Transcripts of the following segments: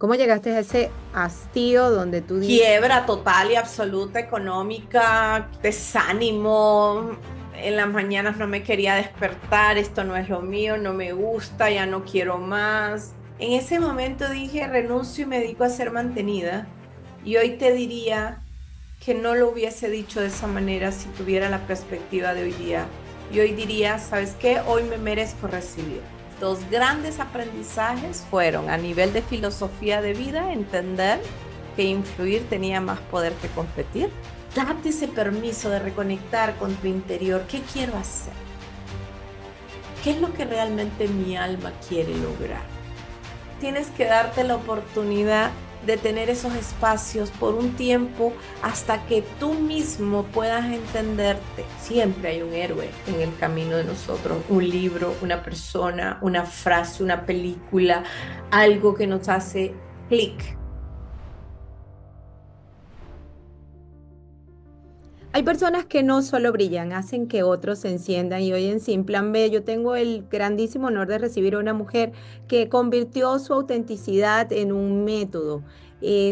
¿Cómo llegaste a ese hastío donde tú dices, Quiebra total y absoluta económica, desánimo. En las mañanas no me quería despertar, esto no es lo mío, no me gusta, ya no quiero más. En ese momento dije, renuncio y me dedico a ser mantenida. Y hoy te diría que no lo hubiese dicho de esa manera si tuviera la perspectiva de hoy día. Y hoy diría, ¿sabes qué? Hoy me merezco recibir. Dos grandes aprendizajes fueron a nivel de filosofía de vida, entender que influir tenía más poder que competir. Date ese permiso de reconectar con tu interior. ¿Qué quiero hacer? ¿Qué es lo que realmente mi alma quiere lograr? Tienes que darte la oportunidad de tener esos espacios por un tiempo hasta que tú mismo puedas entenderte. Siempre hay un héroe en el camino de nosotros, un libro, una persona, una frase, una película, algo que nos hace clic. hay personas que no solo brillan, hacen que otros se enciendan y hoy en Sin Plan B yo tengo el grandísimo honor de recibir a una mujer que convirtió su autenticidad en un método.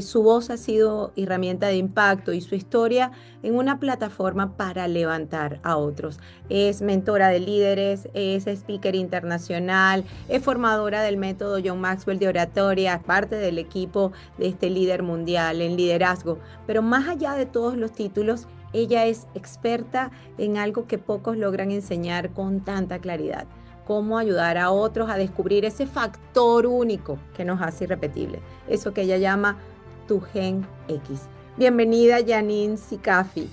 Su voz ha sido herramienta de impacto y su historia en una plataforma para levantar a otros. Es mentora de líderes, es speaker internacional, es formadora del método John Maxwell de oratoria, parte del equipo de este líder mundial en liderazgo. Pero más allá de todos los títulos, ella es experta en algo que pocos logran enseñar con tanta claridad, cómo ayudar a otros a descubrir ese factor único que nos hace irrepetible, eso que ella llama tu gen X. Bienvenida, Janine Sicafi.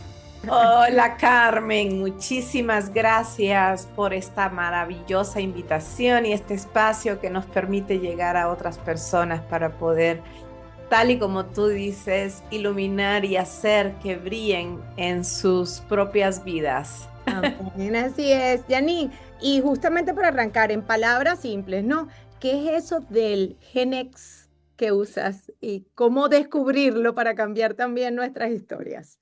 Hola Carmen, muchísimas gracias por esta maravillosa invitación y este espacio que nos permite llegar a otras personas para poder, tal y como tú dices, iluminar y hacer que brillen en sus propias vidas. Amén, así es, Janine. Y justamente para arrancar, en palabras simples, ¿no? ¿Qué es eso del gen X que usas y cómo descubrirlo para cambiar también nuestras historias?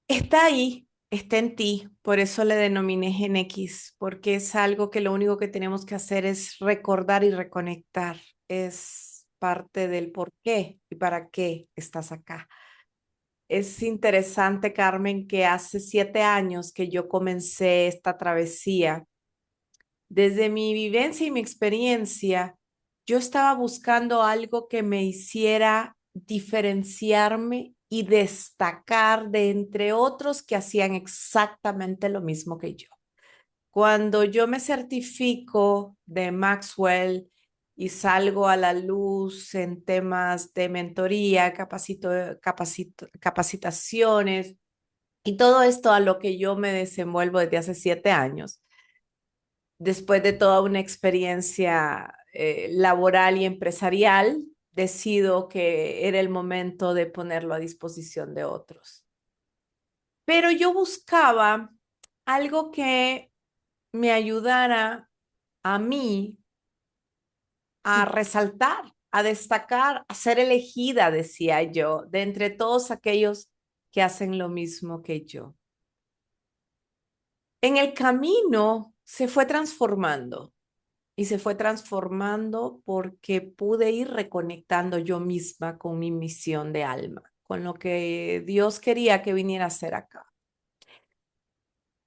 Está ahí, está en ti, por eso le denominé Gen X, porque es algo que lo único que tenemos que hacer es recordar y reconectar. Es parte del por qué y para qué estás acá. Es interesante, Carmen, que hace 7 años que yo comencé esta travesía. Desde mi vivencia y mi experiencia, yo estaba buscando algo que me hiciera diferenciarme y destacar de entre otros que hacían exactamente lo mismo que yo. Cuando yo me certifico de Maxwell y salgo a la luz en temas de mentoría, capacitaciones y todo esto a lo que yo me desenvuelvo desde hace 7 años, después de toda una experiencia laboral y empresarial, decido que era el momento de ponerlo a disposición de otros. Pero yo buscaba algo que me ayudara a mí a resaltar, a destacar, a ser elegida, decía yo, de entre todos aquellos que hacen lo mismo que yo. En el camino se fue transformando y se fue transformando porque pude ir reconectando yo misma con mi misión de alma, con lo que Dios quería que viniera a hacer acá.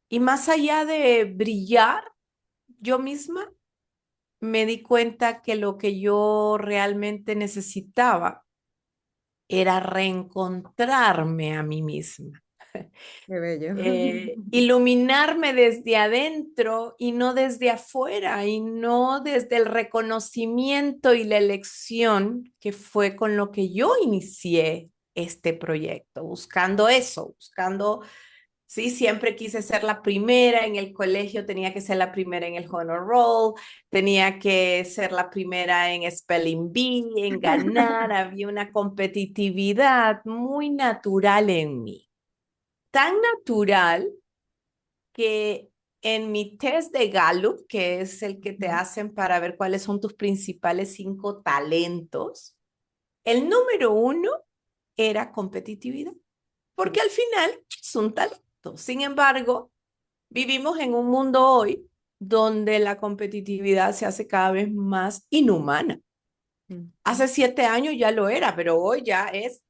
Y más allá de brillar yo misma, me di cuenta que lo que yo realmente necesitaba era reencontrarme a mí misma. Qué bello. Iluminarme desde adentro y no desde afuera, y no desde el reconocimiento y la elección que fue con lo que yo inicié este proyecto, buscando eso, buscando, sí, siempre quise ser la primera en el colegio, tenía que ser la primera en el honor roll, tenía que ser la primera en spelling bee, en ganar, había una competitividad muy natural en mí, tan natural que en mi test de Gallup, que es el que te hacen para ver cuáles son tus principales 5 talentos, el número 1 era competitividad, porque al final es un talento. Sin embargo, vivimos en un mundo hoy donde la competitividad se hace cada vez más inhumana. Ujú. Hace 7 años ya lo era, pero hoy ya es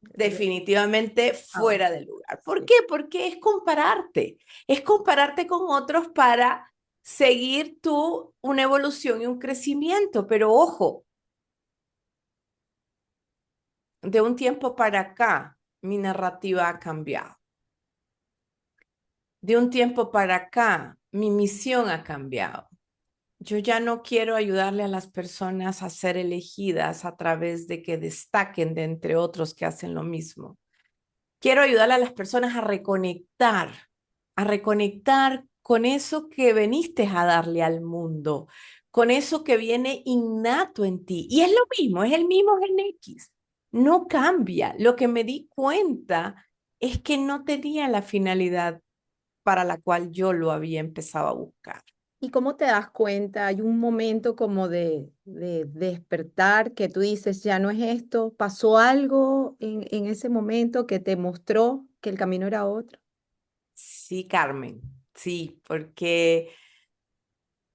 definitivamente Ah, fuera de lugar. ¿Por sí. qué? Porque es compararte con otros para seguir tú una evolución y un crecimiento, pero ojo, de un tiempo para acá, mi narrativa ha cambiado. De un tiempo para acá, mi misión ha cambiado. Yo ya no quiero ayudarle a las personas a ser elegidas a través de que destaquen de entre otros que hacen lo mismo. Quiero ayudarle a las personas a reconectar con eso que veniste a darle al mundo, con eso que viene innato en ti. Y es lo mismo, es el mismo Gen X. No cambia. Lo que me di cuenta es que no tenía la finalidad para la cual yo lo había empezado a buscar. ¿Y cómo te das cuenta? Hay un momento como de despertar que tú dices, ya no es esto. ¿Pasó algo en ese momento que te mostró que el camino era otro? Sí, Carmen, sí, porque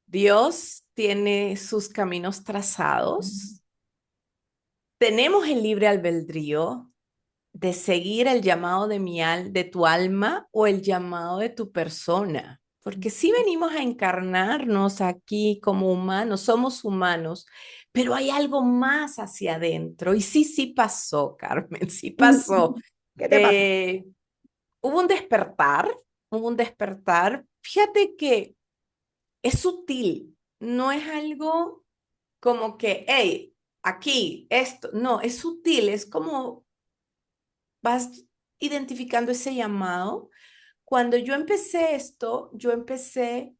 Dios tiene sus caminos Ujú. trazados. Tenemos el libre albedrío de seguir el llamado de tu alma o el llamado de tu persona. Porque sí venimos a encarnarnos aquí como humanos, somos humanos, pero hay algo más hacia adentro. Y sí, sí pasó, Carmen, sí pasó. ¿Qué te pasó? Eh, hubo hubo un despertar. Fíjate que es sutil, no es algo como que, hey, aquí, esto, no, es sutil, es como vas identificando ese llamado. Cuando yo empecé esto, yo empecé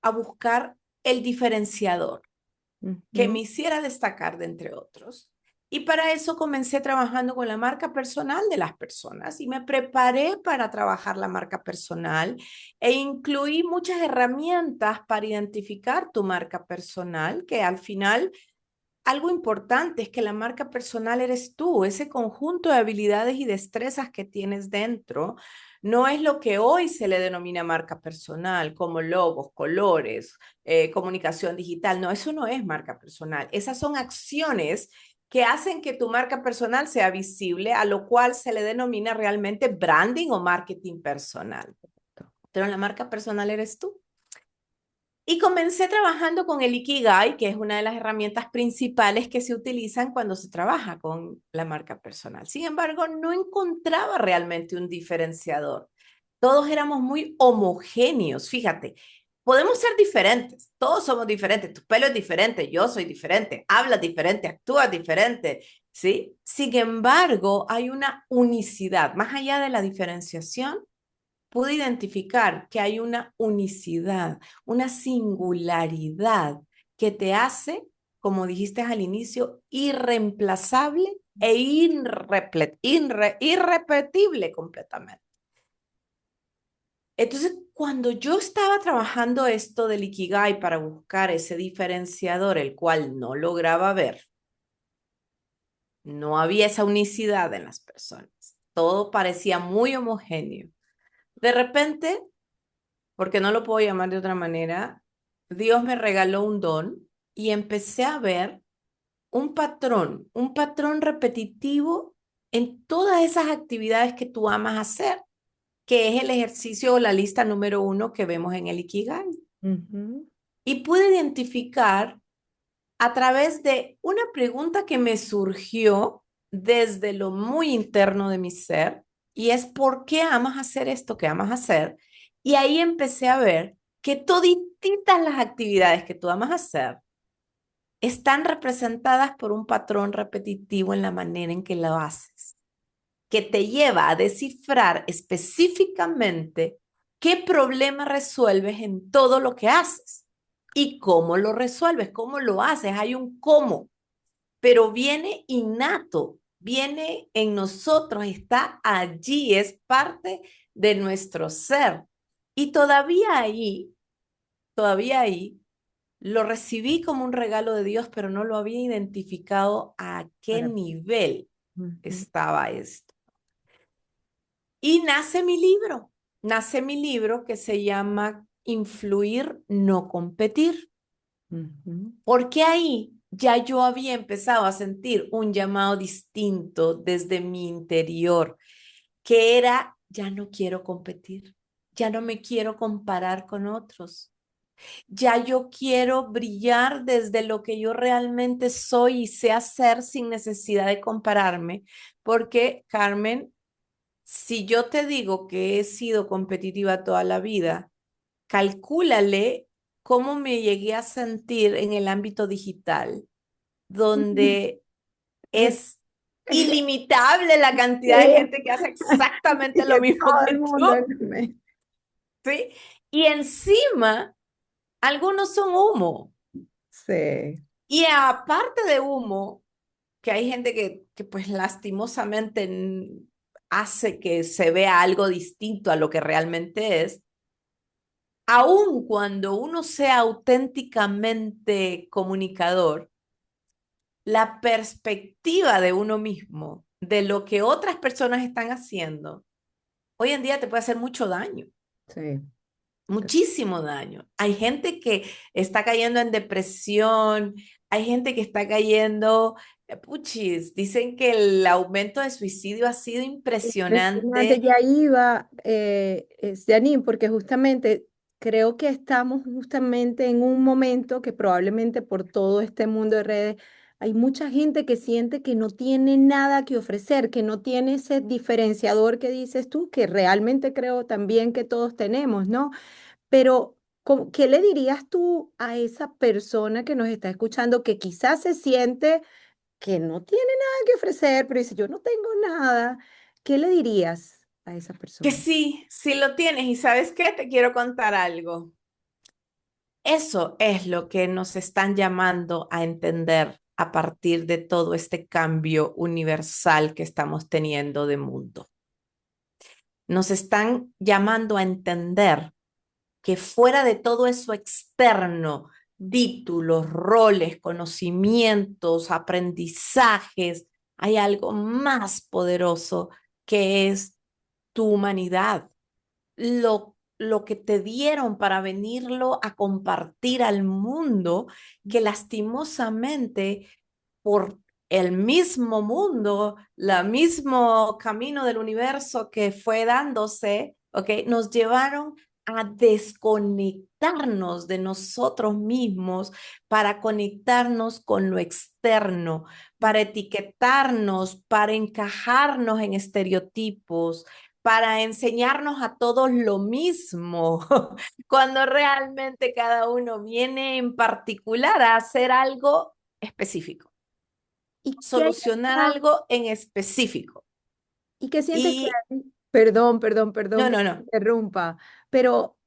a buscar el diferenciador que Ujú. me hiciera destacar de entre otros. Y para eso comencé trabajando con la marca personal de las personas y me preparé para trabajar la marca personal e incluí muchas herramientas para identificar tu marca personal, que al final algo importante es que la marca personal eres tú, ese conjunto de habilidades y destrezas que tienes dentro. No es lo que hoy se le denomina marca personal, como logos, colores, comunicación digital. No, eso no es marca personal. Esas son acciones que hacen que tu marca personal sea visible, a lo cual se le denomina realmente branding o marketing personal. Pero la marca personal eres tú. Y comencé trabajando con el Ikigai, que es una de las herramientas principales que se utilizan cuando se trabaja con la marca personal. Sin embargo, no encontraba realmente un diferenciador. Todos éramos muy homogéneos. Fíjate, podemos ser diferentes, todos somos diferentes. Tu pelo es diferente, yo soy diferente, hablas diferente, actúas diferente, ¿sí? Sin embargo, hay una unicidad. Más allá de la diferenciación, pude identificar que hay una unicidad, una singularidad que te hace, como dijiste al inicio, irreemplazable e irrepetible completamente. Entonces, cuando yo estaba trabajando esto del Ikigai para buscar ese diferenciador, el cual no lograba ver, no había esa unicidad en las personas. Todo parecía muy homogéneo. De repente, porque no lo puedo llamar de otra manera, Dios me regaló un don y empecé a ver un patrón repetitivo en todas esas actividades que tú amas hacer, que es el ejercicio o la lista número uno que vemos en el Ikigai. Ujú. Y pude identificar a través de una pregunta que me surgió desde lo muy interno de mi ser, y es ¿por qué amas hacer esto que amas hacer? Y ahí empecé a ver que todititas las actividades que tú amas hacer están representadas por un patrón repetitivo en la manera en que lo haces, que te lleva a descifrar específicamente qué problema resuelves en todo lo que haces y cómo lo resuelves, cómo lo haces. Hay un cómo, pero viene innato, viene en nosotros, está allí, es parte de nuestro ser. Y todavía ahí, lo recibí como un regalo de Dios, pero no lo había identificado a qué Para- nivel Ujú. estaba esto. Y nace mi libro que se llama Influir, no competir. Ujú. ¿Por qué ahí? ya yo había empezado a sentir un llamado distinto desde mi interior, que era, ya no quiero competir, ya no me quiero comparar con otros, ya yo quiero brillar desde lo que yo realmente soy y sé hacer sin necesidad de compararme, porque Carmen, si yo te digo que he sido competitiva toda la vida, calcúlale cómo me llegué a sentir en el ámbito digital, donde es ilimitable la cantidad de Sí, gente que hace exactamente y lo que mismo todo el que mundo tú, ¿sí? Y encima, algunos son humo. Sí. Y aparte de humo, que hay gente que pues lastimosamente hace que se vea algo distinto a lo que realmente es, aun cuando uno sea auténticamente comunicador, la perspectiva de uno mismo, de lo que otras personas están haciendo, hoy en día te puede hacer mucho daño, Sí. muchísimo daño. Hay gente que está cayendo en depresión, hay gente que está cayendo, puchis, dicen que el aumento de suicidio ha sido Impresionante, impresionante. ya iba, Janine, porque justamente creo que estamos justamente en un momento que probablemente por todo este mundo de redes hay mucha gente que siente que no tiene nada que ofrecer, que no tiene ese diferenciador que dices tú, que realmente creo también que todos tenemos, ¿no? Pero, ¿qué le dirías tú a esa persona que nos está escuchando que quizás se siente que no tiene nada que ofrecer, pero dice, yo no tengo nada? ¿Qué le dirías a esa Que persona? sí, sí lo tienes. Y ¿sabes qué? Te quiero contar algo. Eso es lo que nos están llamando a entender a partir de todo este cambio universal que estamos teniendo de mundo. Nos están llamando a entender que fuera de todo eso externo, títulos, roles, conocimientos, aprendizajes, hay algo más poderoso que es tu humanidad, lo que te dieron para venirlo a compartir al mundo, que lastimosamente por el mismo mundo, el mismo camino del universo que fue dándose, ¿ok? Nos llevaron a desconectarnos de nosotros mismos para conectarnos con lo externo, para etiquetarnos, para encajarnos en estereotipos, para enseñarnos a todos lo mismo, cuando realmente cada uno viene en particular a hacer algo específico, ¿Y qué hay solucionar detrás? algo en específico. ¿Y qué sientes que Y hay? Perdón no, que no, te no, interrumpa, pero,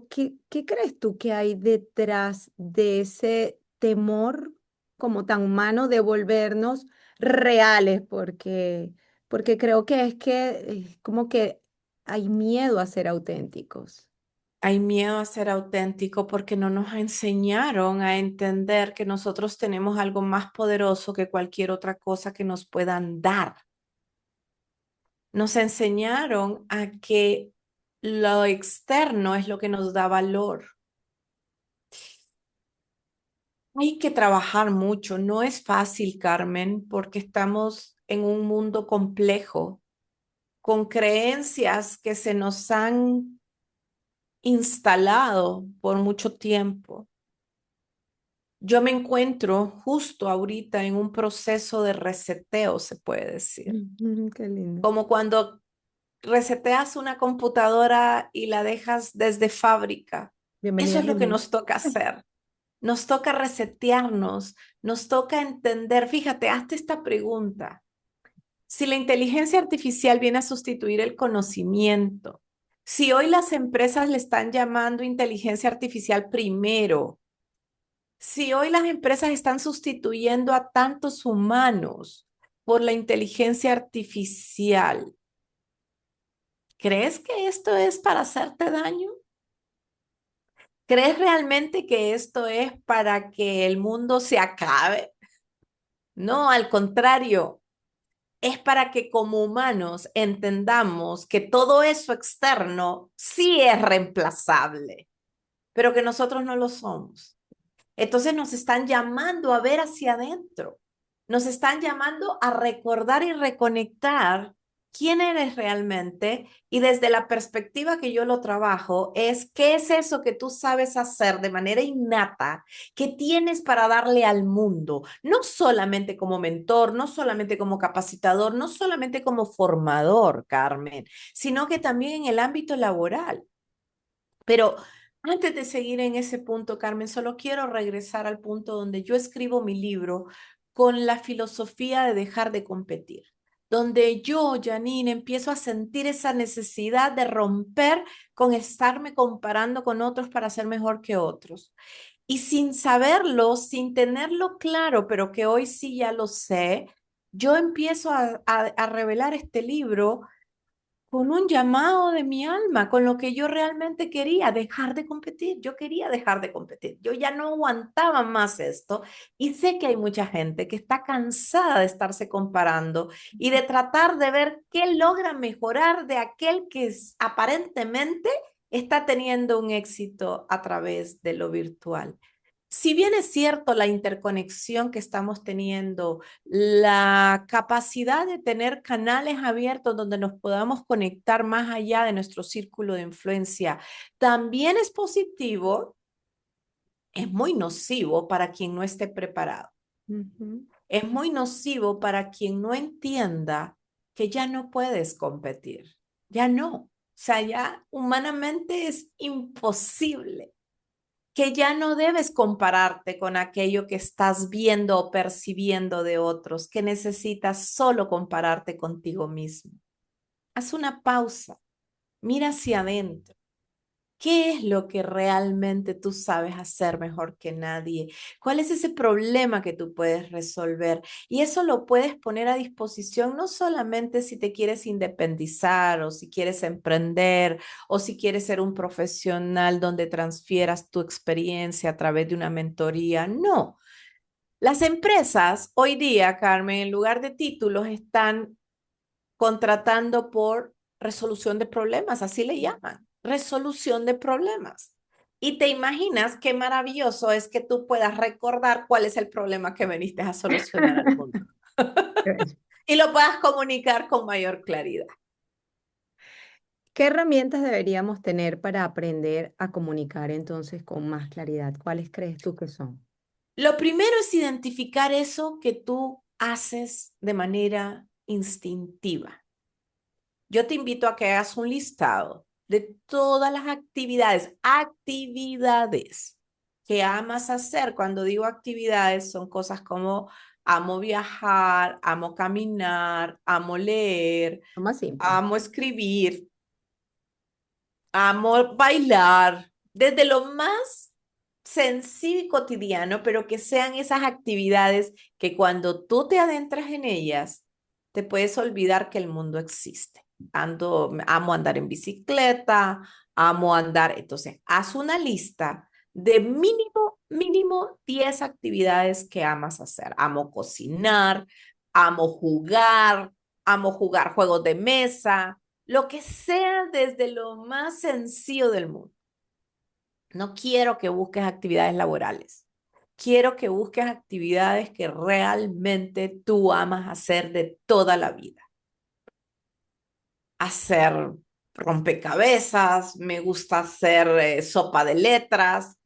¿qué crees tú que hay detrás de ese temor como tan humano de volvernos reales? Porque creo que es que como que hay miedo a ser auténticos. hay miedo a ser auténtico porque no nos enseñaron a entender que nosotros tenemos algo más poderoso que cualquier otra cosa que nos puedan dar. Nos enseñaron a que lo externo es lo que nos da valor. Hay que trabajar mucho, no es fácil, Carmen, porque estamos en un mundo complejo, con creencias que se nos han instalado por mucho tiempo. Yo me encuentro justo ahorita en un proceso de reseteo, se puede decir, Qué lindo. como cuando reseteas una computadora y la dejas desde fábrica. Eso Bienvenida es al lo que mundo. nos toca hacer. Nos toca resetearnos, nos toca entender. Fíjate, hazte esta pregunta. Si la inteligencia artificial viene a sustituir el conocimiento, si hoy las empresas le están llamando inteligencia artificial primero, si hoy las empresas están sustituyendo a tantos humanos por la inteligencia artificial, ¿crees que esto es para hacerte daño? ¿Crees realmente que esto es para que el mundo se acabe? No, al contrario, es para que como humanos entendamos que todo eso externo sí es reemplazable, pero que nosotros no lo somos. Entonces nos están llamando a ver hacia adentro. Nos están llamando a recordar y reconectar quién eres realmente y desde la perspectiva que yo lo trabajo es qué es eso que tú sabes hacer de manera innata, que tienes para darle al mundo, no solamente como mentor, no solamente como capacitador, no solamente como formador, Carmen, sino que también en el ámbito laboral. Pero antes de seguir en ese punto, Carmen, solo quiero regresar al punto donde yo escribo mi libro con la filosofía de dejar de competir, donde yo, Janine, empiezo a sentir esa necesidad de romper con estarme comparando con otros para ser mejor que otros. Y sin saberlo, sin tenerlo claro, pero que hoy sí ya lo sé, yo empiezo a revelar este libro con un llamado de mi alma, con lo que yo realmente quería, dejar de competir. Yo quería dejar de competir. Yo ya no aguantaba más esto y sé que hay mucha gente que está cansada de estarse comparando y de tratar de ver qué logra mejorar de aquel que aparentemente está teniendo un éxito a través de lo virtual. Si bien es cierto la interconexión que estamos teniendo, la capacidad de tener canales abiertos donde nos podamos conectar más allá de nuestro círculo de influencia, también es positivo, es muy nocivo para quien no esté preparado. Ujú. Es muy nocivo para quien no entienda que ya no puedes competir. Ya no. O sea, ya humanamente es imposible, que ya no debes compararte con aquello que estás viendo o percibiendo de otros, que necesitas solo compararte contigo mismo. Haz una pausa, mira hacia adentro. ¿Qué es lo que realmente tú sabes hacer mejor que nadie? ¿Cuál es ese problema que tú puedes resolver? Y eso lo puedes poner a disposición no solamente si te quieres independizar o si quieres emprender o si quieres ser un profesional donde transfieras tu experiencia a través de una mentoría. No. Las empresas hoy día, Carmen, en lugar de títulos, están contratando por resolución de problemas, así le llaman, resolución de problemas. Y te imaginas qué maravilloso es que tú puedas recordar cuál es el problema que veniste a solucionar al mundo y lo puedas comunicar con mayor claridad. ¿Qué herramientas deberíamos tener para aprender a comunicar entonces con más claridad? ¿Cuáles crees tú que son? Lo primero es identificar eso que tú haces de manera instintiva. Yo te invito a que hagas un listado de todas las actividades que amas hacer. Cuando digo actividades, son cosas como amo viajar, amo caminar, amo leer, Lo más simple. amo escribir, amo bailar, desde lo más sencillo y cotidiano, pero que sean esas actividades que cuando tú te adentras en ellas, te puedes olvidar que el mundo existe. Amo andar en bicicleta, amo andar. Entonces, haz una lista de mínimo 10 actividades que amas hacer. Amo cocinar, amo jugar juegos de mesa, lo que sea desde lo más sencillo del mundo. No quiero que busques actividades laborales. Quiero que busques actividades que realmente tú amas hacer de toda la vida. Hacer rompecabezas, me gusta hacer sopa de letras,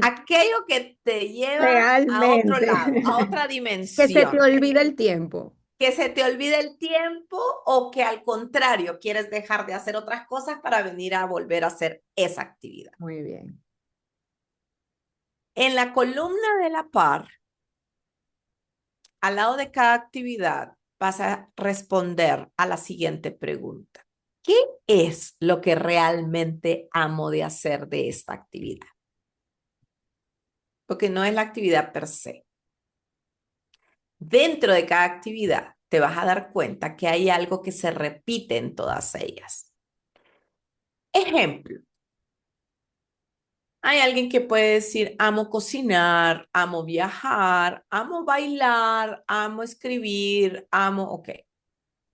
aquello que te lleva a otro Realmente. lado, a otra Que se te dimensión, olvida el tiempo. que se te olvide el tiempo o que al contrario quieres dejar de hacer otras cosas para venir a volver a hacer esa actividad. Muy bien. En la columna de la par, al lado de cada actividad, vas a responder a la siguiente pregunta. ¿Qué es lo que realmente amo de hacer de esta actividad? Porque no es la actividad per se. Dentro de cada actividad te vas a dar cuenta que hay algo que se repite en todas ellas. Ejemplo, hay alguien que puede decir, amo cocinar, amo viajar, amo bailar, amo escribir, ok.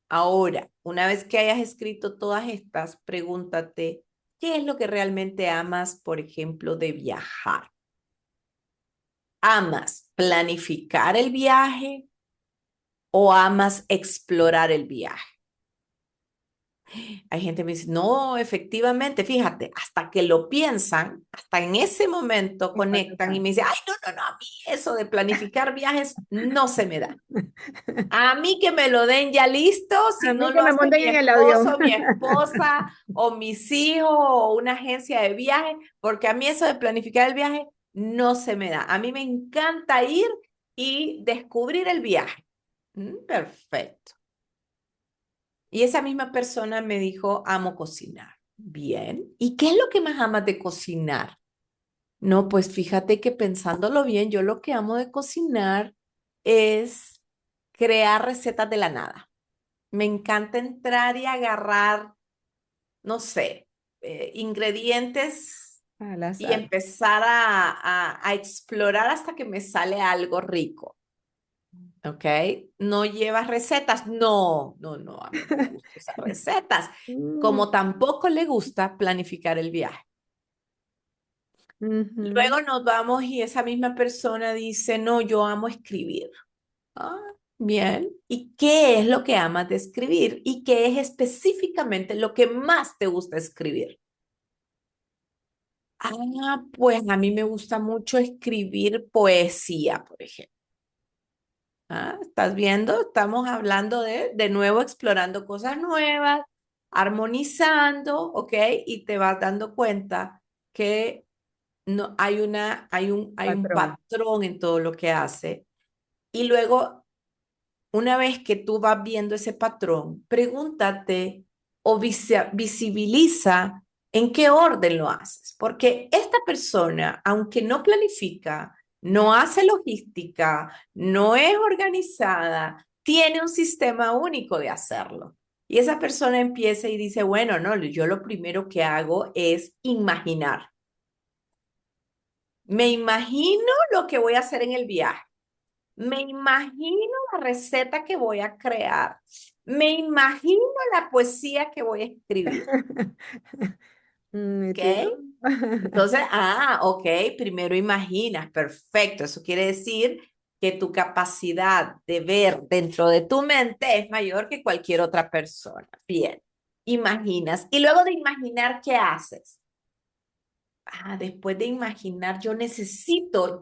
Ahora, una vez que hayas escrito todas estas, pregúntate, ¿qué es lo que realmente amas, por ejemplo, de viajar? ¿Amas planificar el viaje o amas explorar el viaje? Hay gente que me dice, no, efectivamente, fíjate, hasta que lo piensan, hasta en ese momento Igual conectan y total. me dicen, ay, no, no, no, a mí eso de planificar viajes no se me da. A mí que me lo den ya listo, A si mí no que lo me hace monten mi en el avión. esposo, mi esposa o mis hijos o una agencia de viajes, porque a mí eso de planificar el viaje no se me da. A mí me encanta ir y descubrir el viaje. Perfecto. Y esa misma persona me dijo, amo cocinar. Bien. ¿Y qué es lo que más amas de cocinar? No, pues fíjate que pensándolo bien, yo lo que amo de cocinar es crear recetas de la nada. Me encanta entrar y agarrar, no sé, ingredientes Al y azar. empezar a explorar hasta que me sale algo rico. ¿Ok? ¿No llevas recetas? No, no, no, a mí no me gustan esas recetas. Mm, Como tampoco le gusta planificar el viaje. ujú. Luego nos vamos y esa misma persona dice, no, yo amo escribir. Ah, bien. ¿Y qué es lo que amas de escribir? ¿Y qué es específicamente lo que más te gusta escribir? Ah, pues a mí me gusta mucho escribir poesía, por ejemplo. Ah, ¿estás viendo? Estamos hablando de nuevo, explorando cosas nuevas, armonizando, ¿ok? Y te vas dando cuenta que no, hay un Patrón. patrón en todo lo que hace. Y luego, una vez que tú vas viendo ese patrón, pregúntate o visibiliza en qué orden lo haces. Porque esta persona, aunque no planifica, no hace logística, no es organizada, tiene un sistema único de hacerlo. Y esa persona empieza y dice, bueno, no, yo lo primero que hago es imaginar. Me imagino lo que voy a hacer en el viaje. Me imagino la receta que voy a crear. Me imagino la poesía que voy a escribir. Me ¿Ok? tiro. Entonces, ok, primero imaginas, perfecto. Eso quiere decir que tu capacidad de ver dentro de tu mente es mayor que cualquier otra persona. Bien, imaginas. Y luego de imaginar, ¿qué haces? Después de imaginar, yo necesito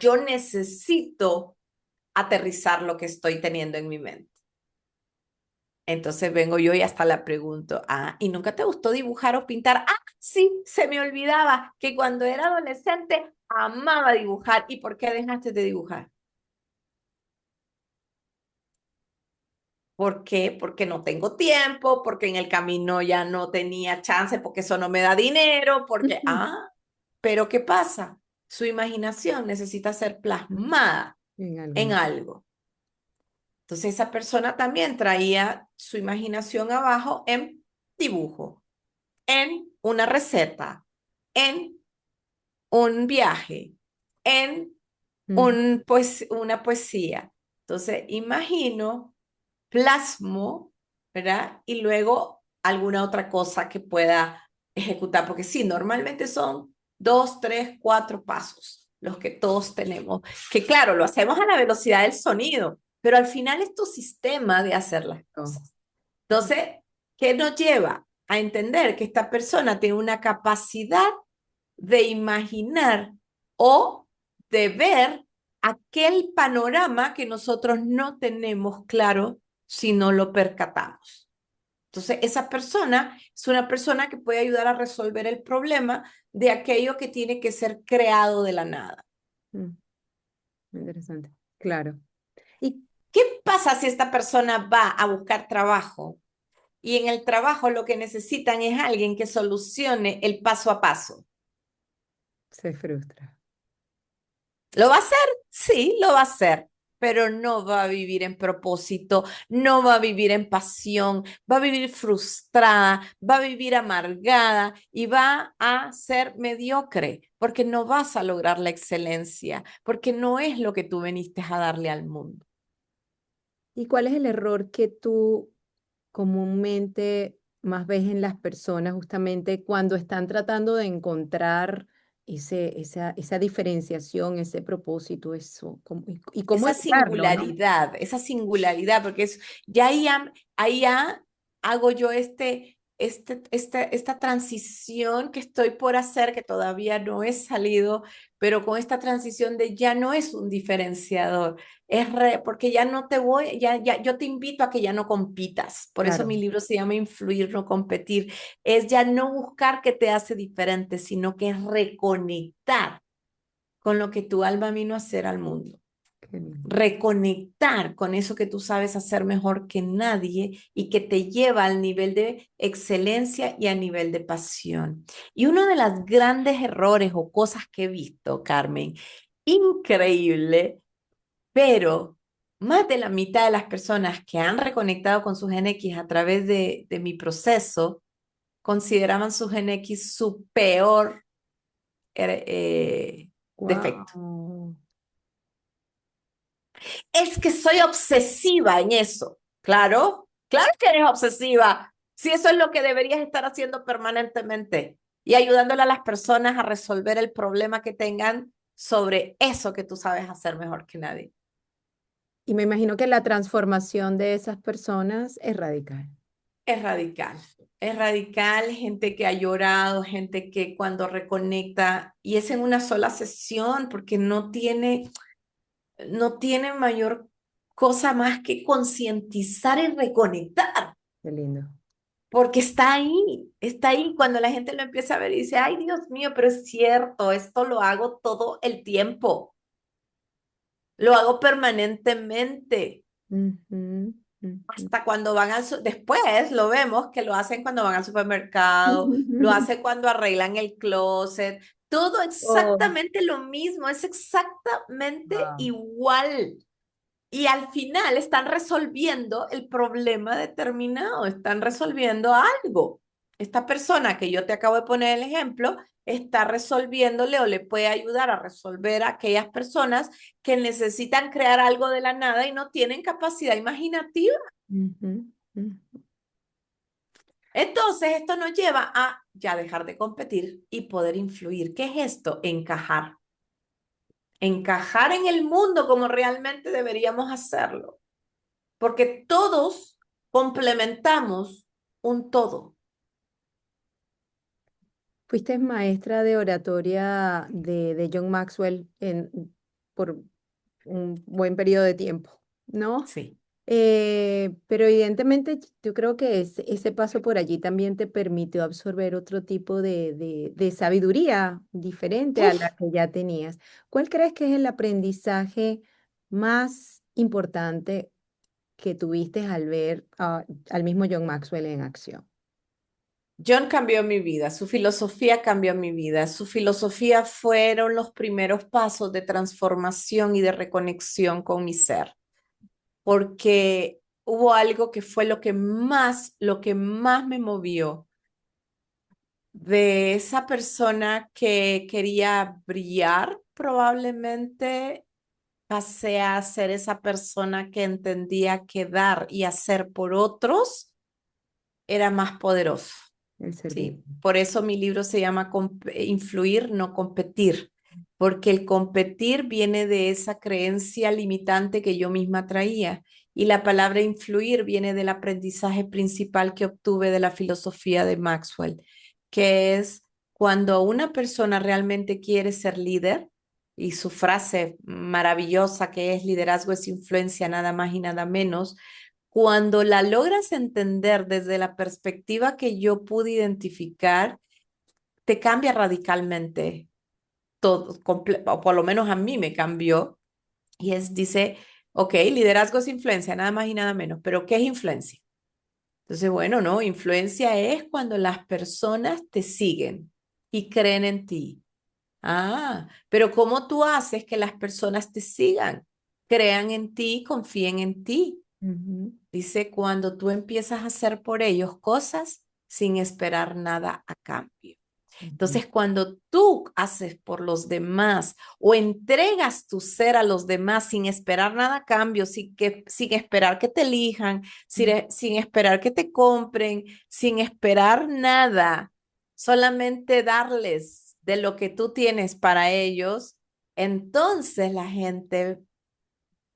aterrizar lo que estoy teniendo en mi mente. Entonces vengo yo y hasta la pregunto, ¿y nunca te gustó dibujar o pintar? Sí, se me olvidaba que cuando era adolescente amaba dibujar. ¿Y por qué dejaste de dibujar? ¿Por qué? Porque no tengo tiempo, porque en el camino ya no tenía chance, porque eso no me da dinero, porque, pero ¿qué pasa? Su imaginación necesita ser plasmada En en algún. algo. Entonces esa persona también traía su imaginación abajo en dibujo, en una receta, en un viaje, en Ujú. una poesía. Entonces imagino, plasmo, ¿verdad? Y luego alguna otra cosa que pueda ejecutar, porque sí, normalmente son 2, 3, 4 pasos los que todos tenemos, que claro, lo hacemos a la velocidad del sonido, pero al final es tu sistema de hacer las Oh, cosas. Entonces, ¿qué nos lleva a entender que esta persona tiene una capacidad de imaginar o de ver aquel panorama que nosotros no tenemos claro si no lo percatamos? Entonces, esa persona es una persona que puede ayudar a resolver el problema de aquello que tiene que ser creado de la nada. mm, interesante. Claro. Y ¿Qué pasa si esta persona va a buscar trabajo y en el trabajo lo que necesitan es alguien que solucione el paso a paso? se frustra. ¿Lo va a hacer? Sí, lo va a hacer, pero no va a vivir en propósito, no va a vivir en pasión, va a vivir frustrada, va a vivir amargada y va a ser mediocre porque no vas a lograr la excelencia, porque no es lo que tú viniste a darle al mundo. ¿Y cuál es el error que tú comúnmente más ves en las personas justamente cuando están tratando de encontrar esa diferenciación, ese propósito, eso, y cómo educarlo, ¿no? esa singularidad, porque es, ya ahí ya hago yo esta transición que estoy por hacer, que todavía no he salido, pero con esta transición de ya no es un diferenciador, porque ya no te voy, yo te invito a que ya no compitas. Por eso Claro, mi libro se llama Influir, no competir. Es ya no buscar qué te hace diferente, sino que es reconectar con lo que tu alma vino a hacer al mundo. qué lindo. Reconectar con eso que tú sabes hacer mejor que nadie y que te lleva al nivel de excelencia y a nivel de pasión. Y uno de los grandes errores o cosas que he visto, Carmen, increíble, pero más de la mitad de las personas que han reconectado con su Gen X a través de mi proceso consideraban su Gen X su peor defecto. Wow. Es que soy obsesiva en eso. Claro, claro que eres obsesiva. Si eso es lo que deberías estar haciendo permanentemente y ayudándole a las personas a resolver el problema que tengan sobre eso que tú sabes hacer mejor que nadie. Y me imagino que la transformación de esas personas es radical. Es radical. Es radical, gente que ha llorado, gente que cuando reconecta y es en una sola sesión porque no tiene mayor cosa más que concientizar y reconectar. Qué lindo. Porque está ahí cuando la gente lo empieza a ver y dice, ay Dios mío, pero es cierto, esto lo hago todo el tiempo, lo hago permanentemente, Ujú, ujú. hasta cuando después lo vemos que lo hacen cuando van al supermercado, lo hacen cuando arreglan el closet, todo Oh, exactamente lo mismo, es exactamente wow. igual. Y al final están resolviendo el problema determinado, están resolviendo algo. Esta persona que yo te acabo de poner el ejemplo está resolviéndole o le puede ayudar a resolver a aquellas personas que necesitan crear algo de la nada y no tienen capacidad imaginativa. Ujú, ujú. Entonces, esto nos lleva a ya dejar de competir y poder influir. ¿Qué es esto? Encajar. Encajar en el mundo como realmente deberíamos hacerlo. Porque todos complementamos un todo. Fuiste maestra de oratoria de John Maxwell por un buen periodo de tiempo, ¿no? Sí. Pero evidentemente yo creo que ese paso por allí también te permitió absorber otro tipo de sabiduría diferente a la Uf, que ya tenías. ¿Cuál crees que es el aprendizaje más importante que tuviste al ver al mismo John Maxwell en acción? John cambió mi vida, su filosofía cambió mi vida, su filosofía fueron los primeros pasos de transformación y de reconexión con mi ser, porque hubo algo que fue lo que más me movió de esa persona que quería brillar, probablemente pasé a ser esa persona que entendía que dar y hacer por otros era más poderoso. El servicio. ¿Sí? Por eso mi libro se llama Influir, no competir, porque el competir viene de esa creencia limitante que yo misma traía y la palabra influir viene del aprendizaje principal que obtuve de la filosofía de Maxwell, que es cuando una persona realmente quiere ser líder, y su frase maravillosa que es liderazgo es influencia, nada más y nada menos, cuando la logras entender desde la perspectiva que yo pude identificar, te cambia radicalmente todo, o por lo menos a mí me cambió. Dice, ok, liderazgo es influencia, nada más y nada menos, pero ¿qué es influencia? Entonces, bueno, no, influencia es cuando las personas te siguen y creen en ti. Ah, pero ¿cómo tú haces que las personas te sigan, crean en ti, confíen en ti? Ujú, Dice, cuando tú empiezas a hacer por ellos cosas sin esperar nada a cambio. ujú, Entonces, cuando tú haces por los demás o entregas tu ser a los demás sin esperar nada a cambio, sin esperar que te elijan, sin esperar que te compren, sin esperar nada, solamente darles. de lo que tú tienes para ellos, entonces la gente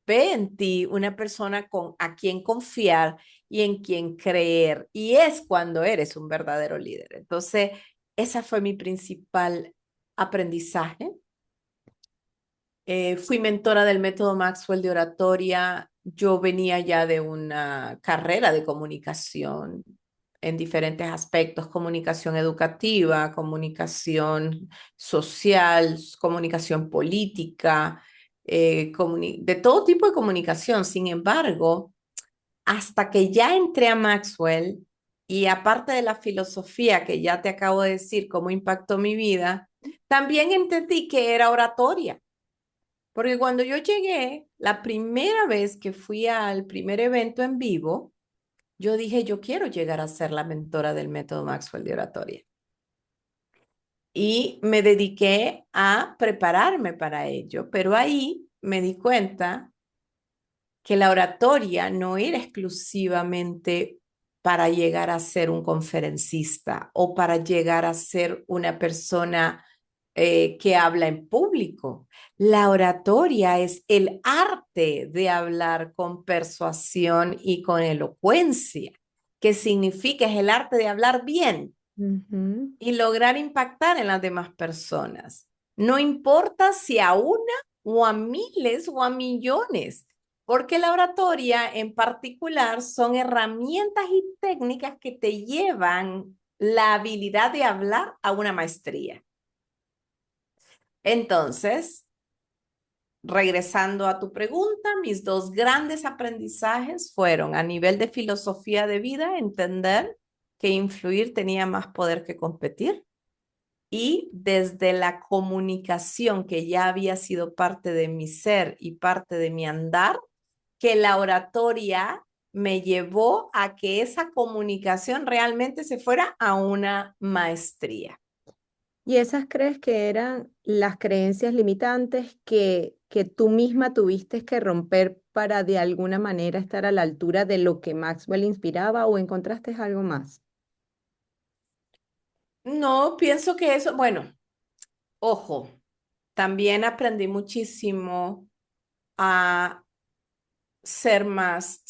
ve en ti una persona a quien confiar y en quien creer. Y es cuando eres un verdadero líder. Entonces, esa fue mi principal aprendizaje. Fui mentora del método Maxwell de oratoria. Yo venía ya de una carrera de comunicación en diferentes aspectos, comunicación educativa, comunicación social, comunicación política, de todo tipo de comunicación. Sin embargo, hasta que ya entré a Maxwell y aparte de la filosofía que ya te acabo de decir, cómo impactó mi vida, también entendí que era oratoria. Porque cuando yo llegué, la primera vez que fui al primer evento en vivo, yo dije, yo quiero llegar a ser la mentora del método Maxwell de oratoria. Y me dediqué a prepararme para ello, pero ahí me di cuenta que la oratoria no era exclusivamente para llegar a ser un conferencista o para llegar a ser una persona que habla en público. La oratoria es el arte de hablar con persuasión y con elocuencia, que significa es el arte de hablar bien Ujú. y lograr impactar en las demás personas. No importa si a una o a miles o a millones, porque la oratoria en particular son herramientas y técnicas que te llevan la habilidad de hablar a una maestría. Entonces, regresando a tu pregunta, mis dos grandes aprendizajes fueron a nivel de filosofía de vida, entender que influir tenía más poder que competir y desde la comunicación que ya había sido parte de mi ser y parte de mi andar, que la oratoria me llevó a que esa comunicación realmente se fuera a una maestría. ¿Y esas crees que eran las creencias limitantes que tú misma tuviste que romper para de alguna manera estar a la altura de lo que Maxwell inspiraba o encontraste algo más? No, pienso que eso, bueno, ojo, también aprendí muchísimo a ser más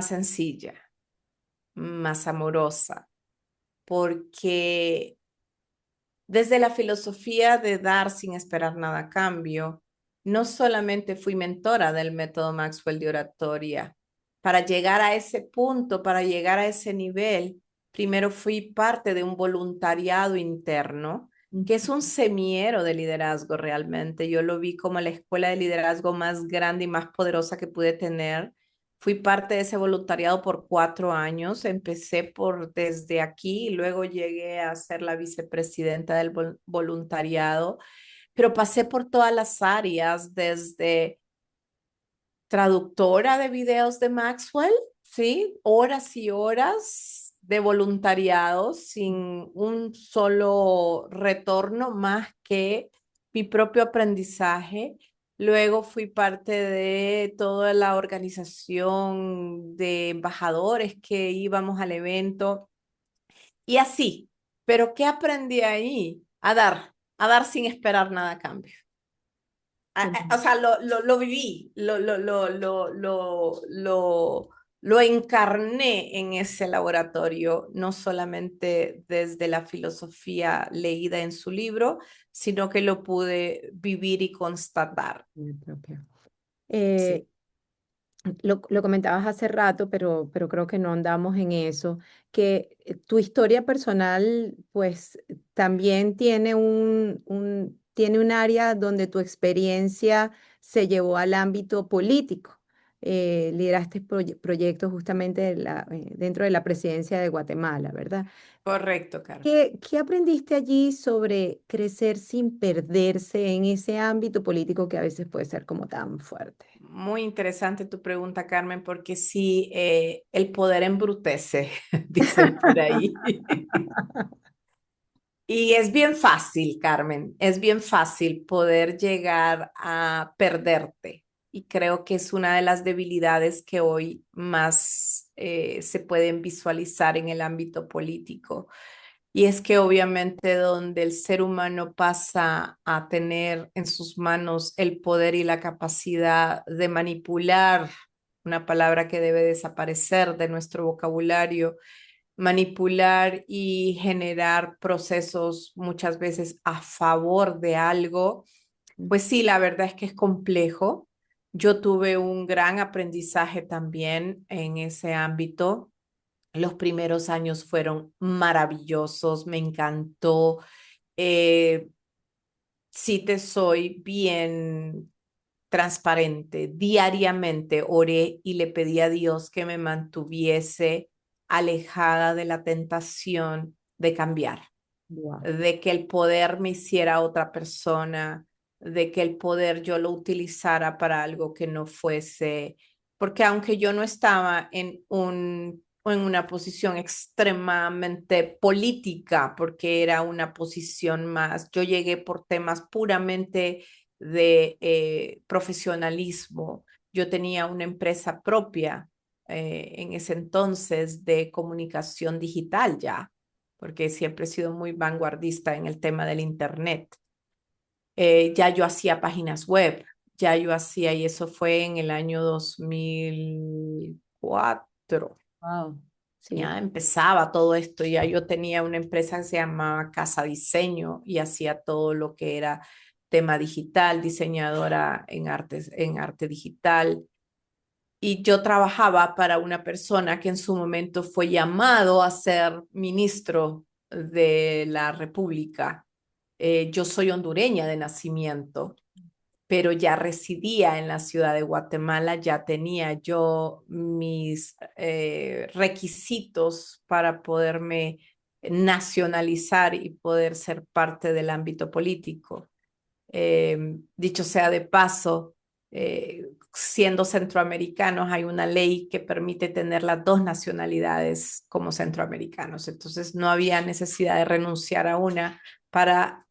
sencilla, más amorosa, porque desde la filosofía de dar sin esperar nada a cambio, no solamente fui mentora del método Maxwell de oratoria, para llegar a ese punto, para llegar a ese nivel, primero fui parte de un voluntariado interno, que es un semillero de liderazgo realmente. Yo lo vi como la escuela de liderazgo más grande y más poderosa que pude tener. Fui parte de ese voluntariado por 4 años. Empecé por desde aquí y luego llegué a ser la vicepresidenta del voluntariado, pero pasé por todas las áreas, desde traductora de videos de Maxwell, ¿sí? Horas y horas de voluntariado sin un solo retorno más que mi propio aprendizaje. Luego fui parte de toda la organización de embajadores que íbamos al evento y así. Pero ¿qué aprendí ahí? A dar sin esperar nada a cambio. Qué O lindo. sea, lo viví, lo encarné en ese laboratorio, no solamente desde la filosofía leída en su libro, sino que lo pude vivir y constatar. Mi propia. Eh, Sí. lo comentabas hace rato, pero creo que no andamos en eso, que tu historia personal, pues también tiene tiene un área donde tu experiencia se llevó al ámbito político. Lideraste proyectos justamente dentro de la presidencia de Guatemala, ¿verdad? Correcto, Carmen. ¿Qué aprendiste allí sobre crecer sin perderse en ese ámbito político que a veces puede ser como tan fuerte? Muy interesante tu pregunta, Carmen, porque sí, el poder embrutece, dicen por ahí. Y es bien fácil, Carmen, es bien fácil poder llegar a perderte. Y creo que es una de las debilidades que hoy más se pueden visualizar en el ámbito político. Y es que obviamente donde el ser humano pasa a tener en sus manos el poder y la capacidad de manipular, una palabra que debe desaparecer de nuestro vocabulario, manipular y generar procesos muchas veces a favor de algo, pues sí, la verdad es que es complejo. Yo tuve un gran aprendizaje también en ese ámbito. Los primeros años fueron maravillosos, me encantó. Eh, si te soy bien transparente, diariamente oré y le pedí a Dios que me mantuviese alejada de la tentación de cambiar, Wow. de que el poder me hiciera otra persona, de que el poder yo lo utilizara para algo que no fuese, porque aunque yo no estaba en una posición extremadamente política, porque era una posición más, yo llegué por temas puramente de profesionalismo. Yo tenía una empresa propia en ese entonces de comunicación digital ya, porque siempre he sido muy vanguardista en el tema del Internet. Ya yo hacía páginas web, ya yo hacía, y eso fue en el año 2004. Wow. Sí. Ya empezaba todo esto, ya yo tenía una empresa que se llamaba Casa Diseño y hacía todo lo que era tema digital, diseñadora en arte digital. Y yo trabajaba para una persona que en su momento fue llamado a ser ministro de la República. Yo soy hondureña de nacimiento, pero ya residía en la ciudad de Guatemala, ya tenía yo mis requisitos para poderme nacionalizar y poder ser parte del ámbito político. Dicho sea de paso, siendo centroamericanos, hay una ley que permite tener las dos nacionalidades como centroamericanos. Entonces, no había necesidad de renunciar a una para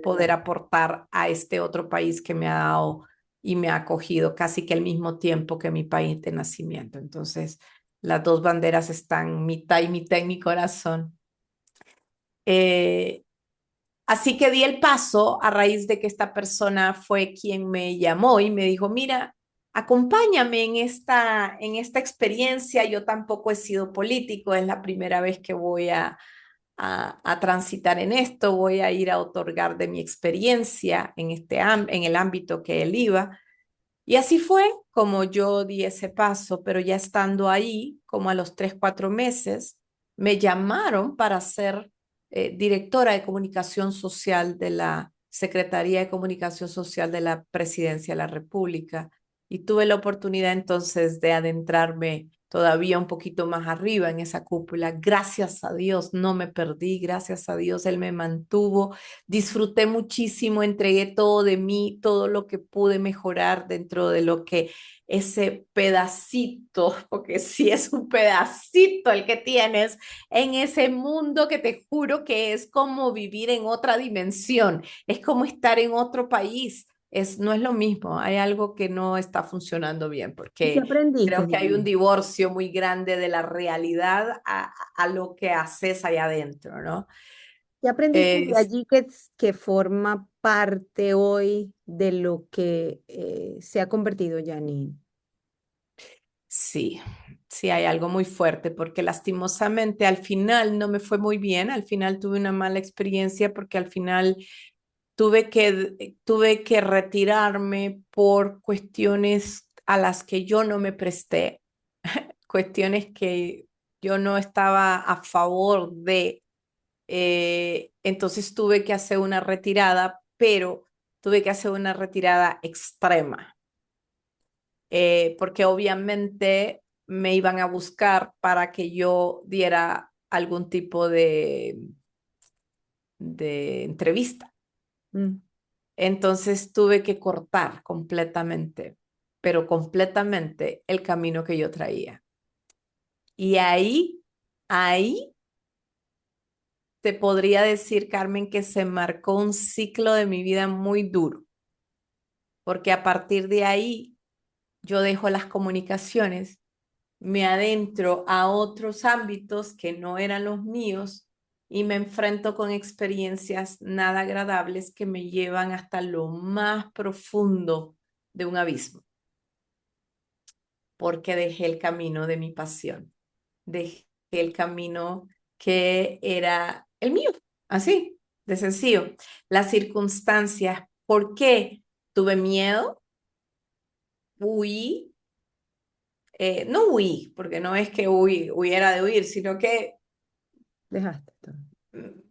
poder aportar a este otro país que me ha dado y me ha acogido casi que al mismo tiempo que mi país de nacimiento. Entonces, las dos banderas están mitad y mitad en mi corazón. Eh, Así que di el paso a raíz de que esta persona fue quien me llamó y me dijo, mira, acompáñame en esta experiencia. Yo tampoco he sido político, es la primera vez que voy a transitar en esto, voy a ir a otorgar de mi experiencia en, en el ámbito que él iba. Y así fue como yo di ese paso, pero ya estando ahí, como a los 3, 4 meses, me llamaron para ser directora de comunicación social de la Secretaría de Comunicación Social de la Presidencia de la República. Y tuve la oportunidad entonces de adentrarme todavía un poquito más arriba en esa cúpula. Gracias a Dios, no me perdí, gracias a Dios, Él me mantuvo. Disfruté muchísimo, entregué todo de mí, todo lo que pude mejorar dentro de lo que ese pedacito, porque sí es un pedacito el que tienes en ese mundo que te juro que es como vivir en otra dimensión, es como estar en otro país. No es lo mismo, hay algo que no está funcionando bien, ¿Y qué porque aprendiste, creo que hay un Janine? divorcio muy grande de la realidad a lo que haces allá adentro, ¿no? ¿Qué aprendiste Eh, de allí que forma parte hoy de lo que se ha convertido Janine? Sí, sí hay algo muy fuerte porque lastimosamente al final no me fue muy bien, al final tuve una mala experiencia porque al final tuve que retirarme por cuestiones a las que yo no me presté, cuestiones que yo no estaba a favor de, entonces tuve que hacer una retirada, pero tuve que hacer una retirada extrema porque obviamente me iban a buscar para que yo diera algún tipo de entrevista. Mm. Entonces tuve que cortar completamente, pero completamente el camino que yo traía. Y ahí te podría decir, Carmen, que se marcó un ciclo de mi vida muy duro, porque a partir de ahí yo dejo las comunicaciones, me adentro a otros ámbitos que no eran los míos y me enfrento con experiencias nada agradables que me llevan hasta lo más profundo de un abismo, porque dejé el camino de mi pasión, dejé el camino que era el mío, así, de sencillo. Las circunstancias, ¿por qué? Tuve miedo, huí, no huí, porque no es que huyera de huir, sino que Dejaste todo.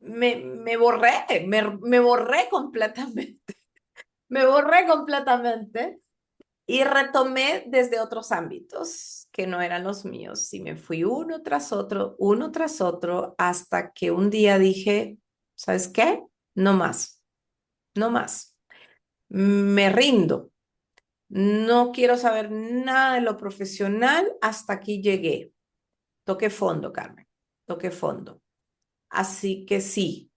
me borré, me borré completamente, me borré completamente y retomé desde otros ámbitos que no eran los míos y me fui uno tras otro, hasta que un día dije, ¿sabes qué? No más, no más. Me rindo. No quiero saber nada de lo profesional. Hasta aquí llegué. Toqué fondo, Carmen. Toqué fondo. Así que sí,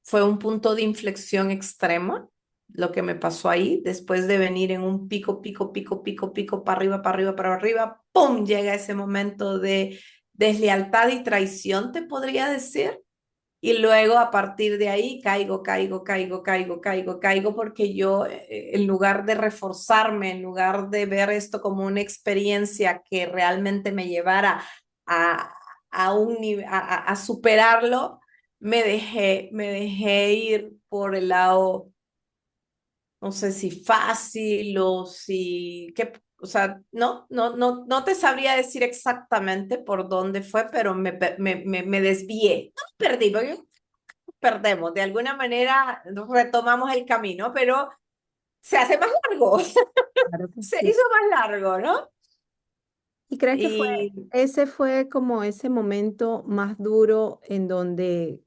fue un punto de inflexión extrema lo que me pasó ahí, después de venir en un pico, pico, pico, pico, pico, para arriba, para arriba, para arriba, ¡pum! Llega ese momento de deslealtad y traición, te podría decir. Y luego a partir de ahí caigo, caigo, caigo, caigo, caigo, caigo, porque yo, en lugar de reforzarme, en lugar de ver esto como una experiencia que realmente me llevara a, a superarlo, me dejé ir por el lado, no sé si fácil o si, que, o sea, no te sabría decir exactamente por dónde fue, pero me desvié. No me perdí, porque perdemos, de alguna manera retomamos el camino, pero se hace más largo, Claro que se sí. hizo más largo, ¿no? ¿Y crees que Y ese fue como ese momento más duro en donde,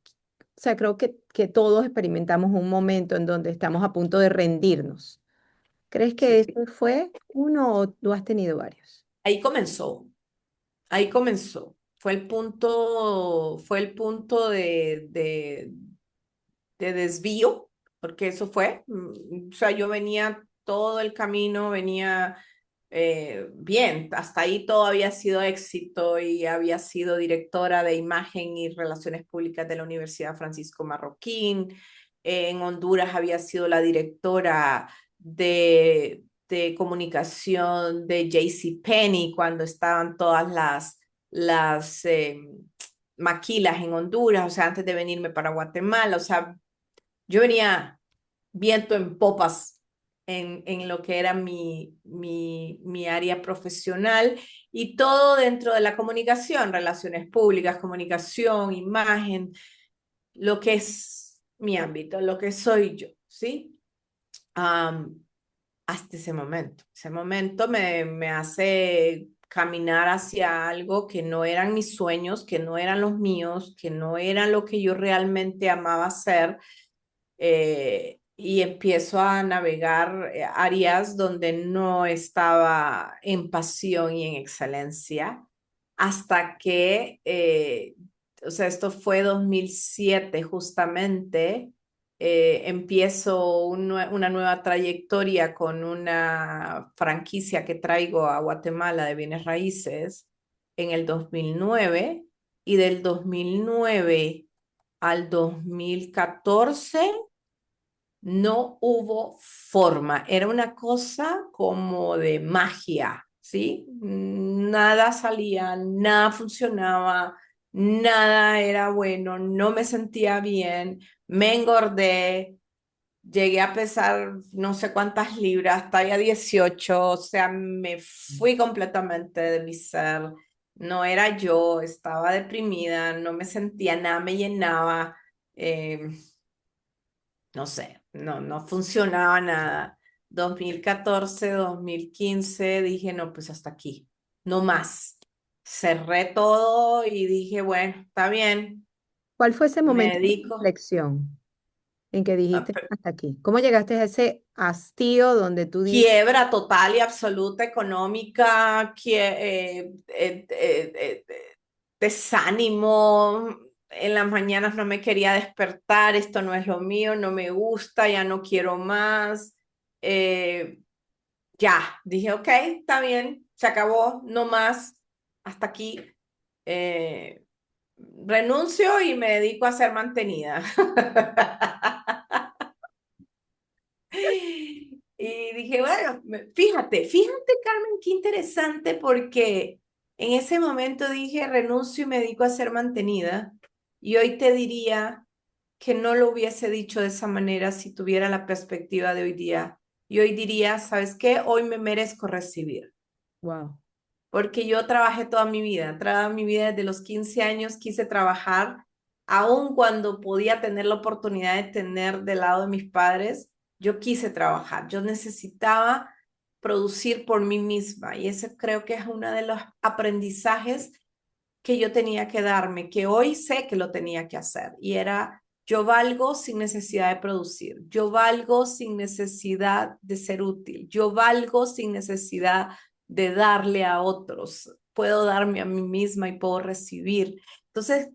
o sea, creo que todos experimentamos un momento en donde estamos a punto de rendirnos? ¿Crees sí, que sí, ese fue uno o tú has tenido varios? ahí comenzó, ahí comenzó. Fue el punto de desvío, porque eso fue. O sea, yo venía todo el camino, venía bien, hasta ahí todo había sido éxito y había sido directora de imagen y relaciones públicas de la Universidad Francisco Marroquín. En Honduras había sido la directora de comunicación de JCPenney cuando estaban todas las maquilas en Honduras, o sea, antes de venirme para Guatemala, o sea, yo venía viento en popas en lo que era mi área profesional y todo dentro de la comunicación, relaciones públicas, comunicación, imagen, lo que es mi ámbito, lo que soy yo, ¿sí? Um, hasta ese momento me hace caminar hacia algo que no eran mis sueños, que no eran los míos, que no eran lo que yo realmente amaba hacer, y empiezo a navegar áreas donde no estaba en pasión y en excelencia, hasta que, o sea, esto fue 2007 justamente, empiezo una nueva trayectoria con una franquicia que traigo a Guatemala de bienes raíces en el 2009, y del 2009 al 2014 no hubo forma, era una cosa como de magia, ¿sí? Nada salía, nada funcionaba, nada era bueno, no me sentía bien, me engordé, llegué a pesar no sé cuántas libras, talla 18, o sea, me fui completamente de mi ser, no era yo, estaba deprimida, no me sentía, nada me llenaba. eh, no sé, no funcionaba nada. 2014, 2015, dije, no, pues hasta aquí, no más. Cerré todo y dije, bueno, está bien, ¿Cuál fue ese me momento de dedico reflexión en que a dijiste hasta aquí? ¿Cómo llegaste a ese hastío donde tú dices, quiebra total y absoluta económica, desánimo. En las mañanas no me quería despertar, esto no es lo mío, no me gusta, ya no quiero más. Eh, ya, dije, ok, está bien, se acabó, no más, hasta aquí. Eh, renuncio y me dedico a ser mantenida. Y dije, bueno, fíjate, Carmen, qué interesante porque en ese momento dije, renuncio y me dedico a ser mantenida. Y hoy te diría que no lo hubiese dicho de esa manera si tuviera la perspectiva de hoy día. Y hoy diría, ¿sabes qué? Hoy me merezco recibir. Wow. Porque yo trabajé toda mi vida desde los 15 años quise trabajar, aun cuando podía tener la oportunidad de tener del lado de mis padres, yo quise trabajar, yo necesitaba producir por mí misma y ese creo que es uno de los aprendizajes que yo tenía que darme, que hoy sé que lo tenía que hacer y era yo valgo sin necesidad de producir, yo valgo sin necesidad de ser útil, yo valgo sin necesidad de darle a otros, puedo darme a mí misma y puedo recibir. Entonces,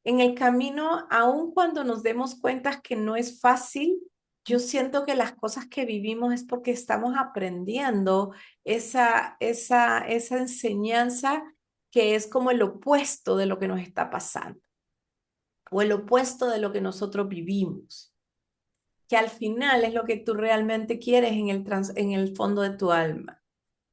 en el camino, aun cuando nos demos cuenta que no es fácil, yo siento que las cosas que vivimos es porque estamos aprendiendo esa enseñanza que es como el opuesto de lo que nos está pasando o el opuesto de lo que nosotros vivimos, que al final es lo que tú realmente quieres en el fondo de tu alma.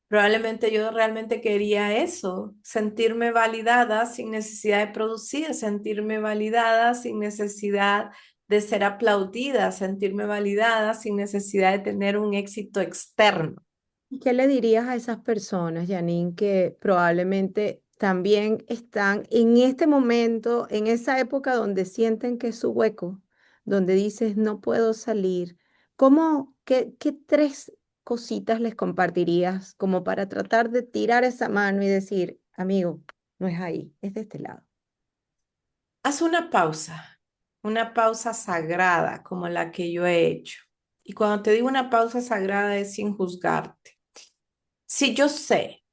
Probablemente yo realmente quería eso, sentirme validada sin necesidad de producir, sentirme validada sin necesidad de ser aplaudida, sentirme validada sin necesidad de tener un éxito externo. ¿Y qué le dirías a esas personas, Janine, que probablemente también están en este momento, en esa época donde sienten que es su hueco, donde dices, no puedo salir? ¿Cómo, qué tres cositas les compartirías como para tratar de tirar esa mano y decir, amigo, no es ahí, es de este lado? Haz una pausa sagrada como la que yo he hecho. Y cuando te digo una pausa sagrada es sin juzgarte. Si yo sé,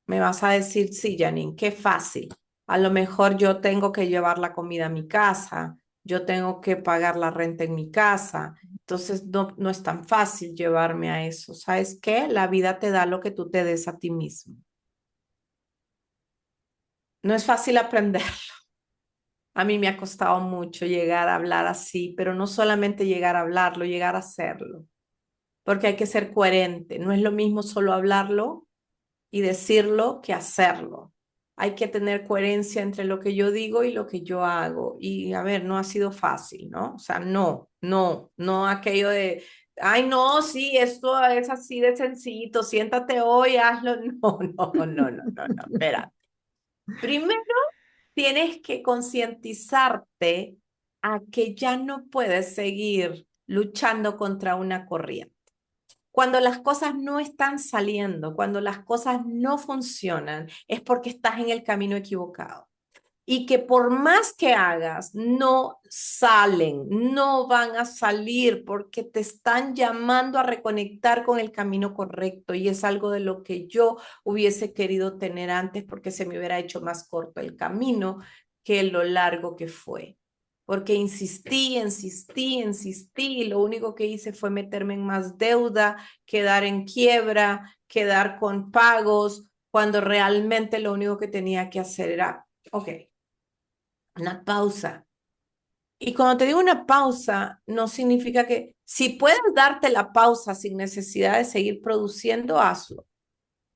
me vas a decir, sí, Janine, qué fácil. A lo mejor yo tengo que llevar la comida a mi casa, yo tengo que pagar la renta en mi casa. Entonces no es tan fácil llevarme a eso. ¿Sabes qué? La vida te da lo que tú te des a ti mismo. No es fácil aprender. A mí me ha costado mucho llegar a hablar así, pero no solamente llegar a hablarlo, llegar a hacerlo, porque hay que ser coherente. No es lo mismo solo hablarlo y decirlo que hacerlo. Hay que tener coherencia entre lo que yo digo y lo que yo hago. Y a ver, no ha sido fácil, ¿no? O sea, no aquello de, ay, no, sí, esto es así de sencillito, siéntate hoy, hazlo. No, espera. Primero, tienes que concientizarte a que ya no puedes seguir luchando contra una corriente. Cuando las cosas no están saliendo, cuando las cosas no funcionan, es porque estás en el camino equivocado y que por más que hagas, no salen, no van a salir porque te están llamando a reconectar con el camino correcto y es algo de lo que yo hubiese querido tener antes porque se me hubiera hecho más corto el camino que lo largo que fue. Porque insistí, y lo único que hice fue meterme en más deuda, quedar en quiebra, quedar con pagos, cuando realmente lo único que tenía que hacer era, ok, una pausa. Y cuando te digo una pausa, no significa que si puedes darte la pausa sin necesidad de seguir produciendo, hazlo.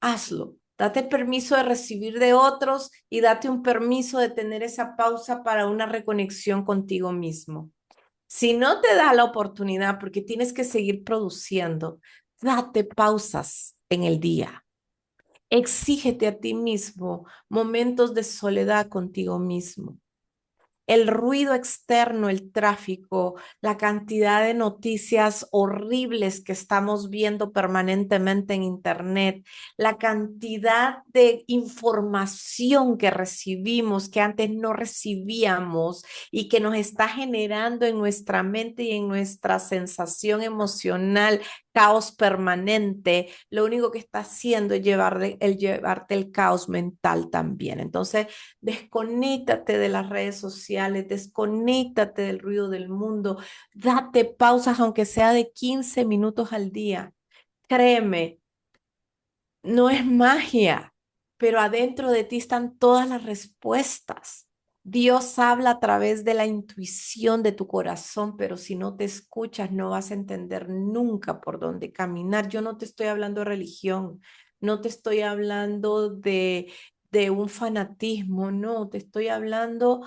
Hazlo. Date el permiso de recibir de otros y date un permiso de tener esa pausa para una reconexión contigo mismo. Si no te da la oportunidad porque tienes que seguir produciendo, date pausas en el día. Exígete a ti mismo momentos de soledad contigo mismo. El ruido externo, el tráfico, la cantidad de noticias horribles que estamos viendo permanentemente en Internet, la cantidad de información que recibimos que antes no recibíamos y que nos está generando en nuestra mente y en nuestra sensación emocional caos permanente, lo único que está haciendo es llevarte el caos mental también. Entonces, desconéctate de las redes sociales, desconéctate del ruido del mundo, date pausas aunque sea de 15 minutos al día. Créeme, no es magia, pero adentro de ti están todas las respuestas. Dios habla a través de la intuición de tu corazón, pero si no te escuchas, no vas a entender nunca por dónde caminar. Yo no te estoy hablando de religión, no te estoy hablando de un fanatismo, no, te estoy hablando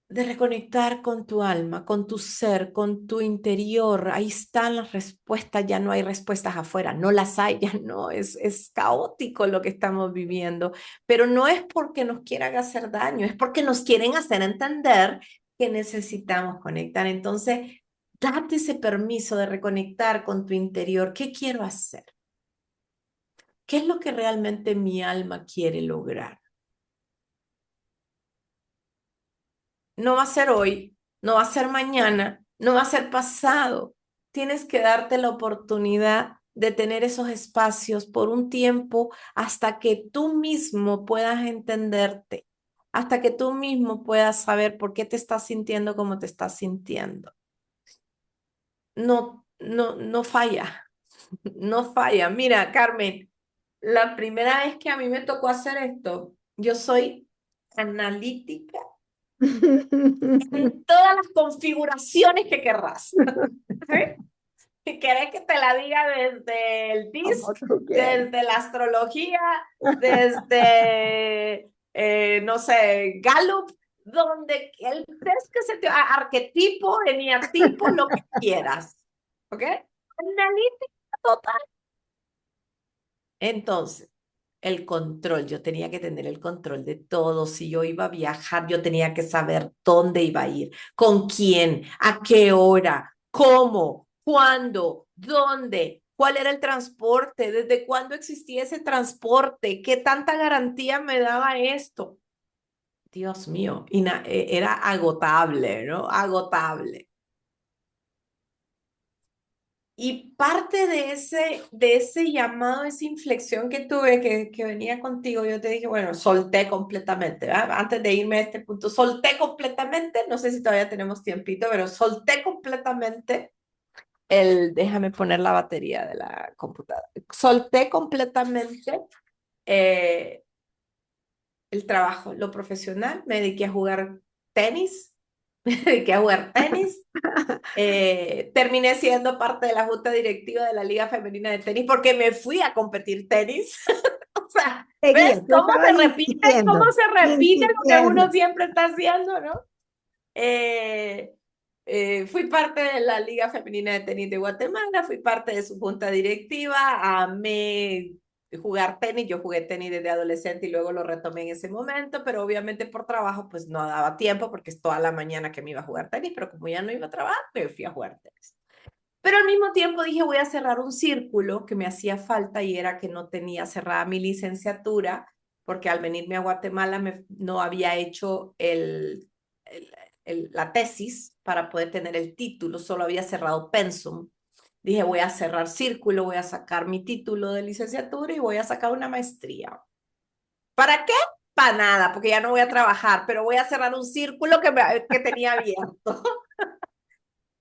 de reconectar con tu alma, con tu ser, con tu interior. Ahí están las respuestas, ya no hay respuestas afuera, no las hay, ya no, es caótico lo que estamos viviendo, pero no es porque nos quieran hacer daño, es porque nos quieren hacer entender que necesitamos conectar. Entonces, date ese permiso de reconectar con tu interior. ¿Qué quiero hacer? ¿Qué es lo que realmente mi alma quiere lograr? No va a ser hoy, no va a ser mañana, no va a ser pasado. Tienes que darte la oportunidad de tener esos espacios por un tiempo hasta que tú mismo puedas entenderte, hasta que tú mismo puedas saber por qué te estás sintiendo como te estás sintiendo. No, no, no falla, no falla. Mira, Carmen, la primera vez que a mí me tocó hacer esto, yo soy analítica en todas las configuraciones que querrás. ¿Sí? Si querés que te la diga desde el Como DISC, tú quieras. desde la astrología, desde, no sé, Gallup, donde el test que se te... arquetipo, eneatipo, lo que quieras. ¿Ok? Analítica total. Entonces, el control, yo tenía que tener el control de todo. Si yo iba a viajar, yo tenía que saber dónde iba a ir, con quién, a qué hora, cómo, cuándo, dónde, cuál era el transporte, desde cuándo existía ese transporte, qué tanta garantía me daba esto. Dios mío, era agotable, ¿no? Agotable. Y parte de ese llamado, esa inflexión que tuve, que venía contigo, yo te dije, bueno, solté completamente, ¿verdad? Antes de irme a este punto, solté completamente, no sé si todavía tenemos tiempito, pero solté completamente déjame poner la batería de la computadora, solté completamente eh, el trabajo, lo profesional, me dediqué a jugar tenis, me dediqué a jugar tenis. Terminé siendo parte de la junta directiva de la Liga Femenina de Tenis porque me fui a competir tenis. O sea, Seguía, ¿ves tú cómo estabas se repite? ¿Cómo insistiendo, se repite lo que insistiendo. uno siempre está haciendo, no? Eh, Fui parte de la Liga Femenina de Tenis de Guatemala, fui parte de su junta directiva, amé jugar tenis, yo jugué tenis desde adolescente y luego lo retomé en ese momento, pero obviamente por trabajo pues no daba tiempo porque es toda la mañana que me iba a jugar tenis, pero como ya no iba a trabajar, me fui a jugar tenis. Pero al mismo tiempo dije, voy a cerrar un círculo que me hacía falta y era que no tenía cerrada mi licenciatura, porque al venirme a Guatemala no había hecho la tesis para poder tener el título, solo había cerrado pensum. Dije, voy a cerrar círculo, voy a sacar mi título de licenciatura y voy a sacar una maestría. ¿Para qué? Para nada, porque ya no voy a trabajar, pero voy a cerrar un círculo que tenía abierto.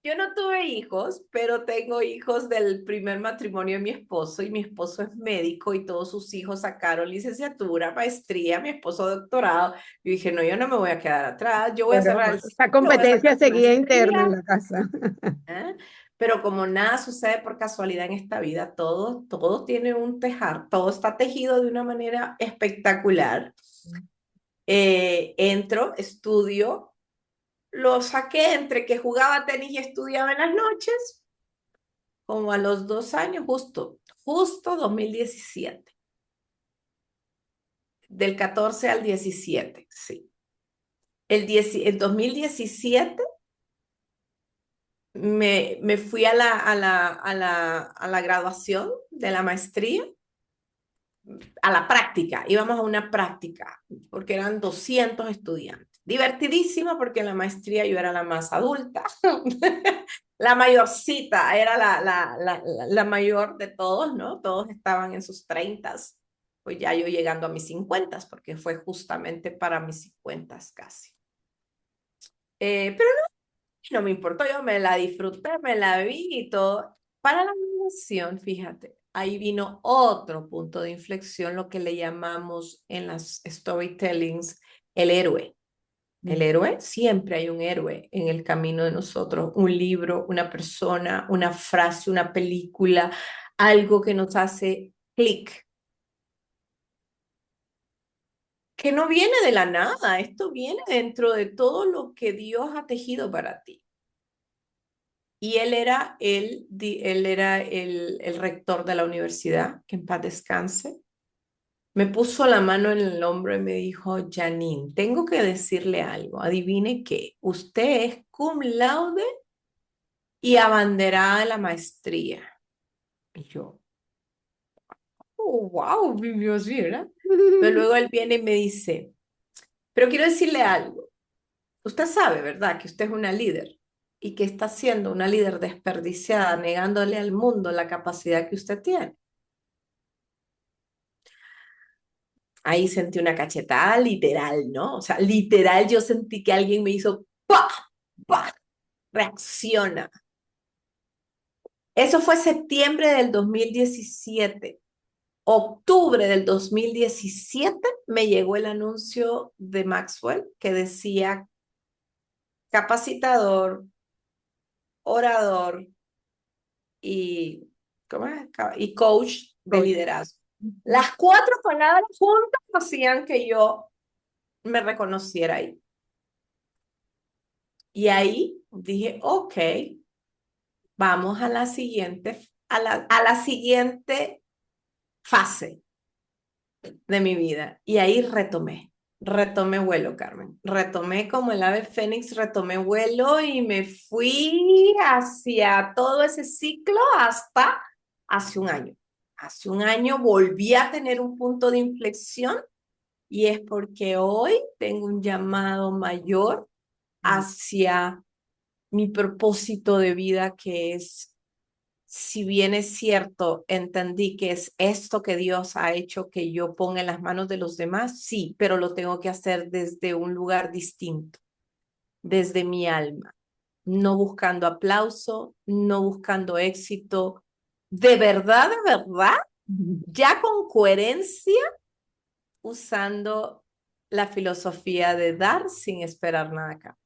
Yo no tuve hijos, pero tengo hijos del primer matrimonio de mi esposo y mi esposo es médico y todos sus hijos sacaron licenciatura, maestría, mi esposo doctorado. Yo dije, no, yo no me voy a quedar atrás, yo voy a cerrar Pero el esta ciclo, voy a sacar competencia mi seguía interna en maestría. la casa. ¿Eh? Pero como nada sucede por casualidad en esta vida, todo tiene un tejar, todo está tejido de una manera espectacular. Entro, estudio, lo saqué entre que jugaba tenis y estudiaba en las noches como a los 2 años, justo 2017, del 14 al 17, sí. El 2017 me fui a la graduación de la maestría, a la práctica, íbamos a una práctica, porque eran 200 estudiantes. Divertidísimo porque en la maestría yo era la más adulta, la mayorcita, era la mayor de todos, ¿no? Todos estaban en sus 30s, pues ya yo llegando a mis 50s, porque fue justamente para mis 50s casi. Pero no me importó, yo me la disfruté, me la vi y todo. Para la graduación, fíjate, ahí vino otro punto de inflexión, lo que le llamamos en las storytellings el héroe. El héroe, siempre hay un héroe en el camino de nosotros, un libro, una persona, una frase, una película, algo que nos hace clic, que no viene de la nada, esto viene dentro de todo lo que Dios ha tejido para ti. Y él era el rector de la universidad, que en paz descanse. Me puso la mano en el hombro y me dijo, Janine, tengo que decirle algo. Adivine qué, usted es cum laude y abanderada de la maestría. Y yo, oh, wow, vivió así, ¿verdad? Pero luego él viene y me dice, pero quiero decirle algo. Usted sabe, ¿verdad? Que usted es una líder y que está siendo una líder desperdiciada, negándole al mundo la capacidad que usted tiene. Ahí sentí una cachetada literal, ¿no? O sea, literal yo sentí que alguien me hizo ¡pah! ¡Pah! Reacciona. Eso fue septiembre del 2017. Octubre del 2017 me llegó el anuncio de Maxwell que decía capacitador, orador y, ¿cómo es? Y coach de Coach. liderazgo. Las cuatro palabras juntas hacían que yo me reconociera ahí. Y ahí dije, ok, vamos a la siguiente, a la siguiente fase de mi vida. Y ahí retomé vuelo, Carmen. Retomé como el ave fénix, retomé vuelo y me fui hacia todo ese ciclo hasta hace un año. Hace un año volví a tener un punto de inflexión y es porque hoy tengo un llamado mayor hacia mi propósito de vida, que es, si bien es cierto, entendí que es esto que Dios ha hecho que yo ponga en las manos de los demás, sí, pero lo tengo que hacer desde un lugar distinto, desde mi alma, no buscando aplauso, no buscando éxito, de verdad, ya con coherencia, usando la filosofía de dar sin esperar nada acá.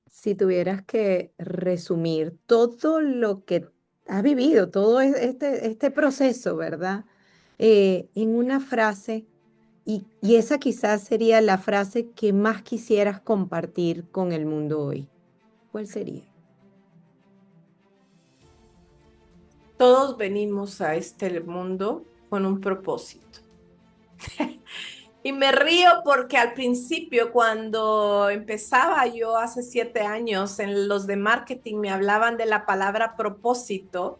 Si tuvieras que resumir todo lo que has vivido, todo este proceso, ¿verdad? En una frase, y esa quizás sería la frase que más quisieras compartir con el mundo hoy. ¿Cuál sería? Todos venimos a este mundo con un propósito. Y me río porque al principio, cuando empezaba yo hace 7 años, en los de marketing me hablaban de la palabra propósito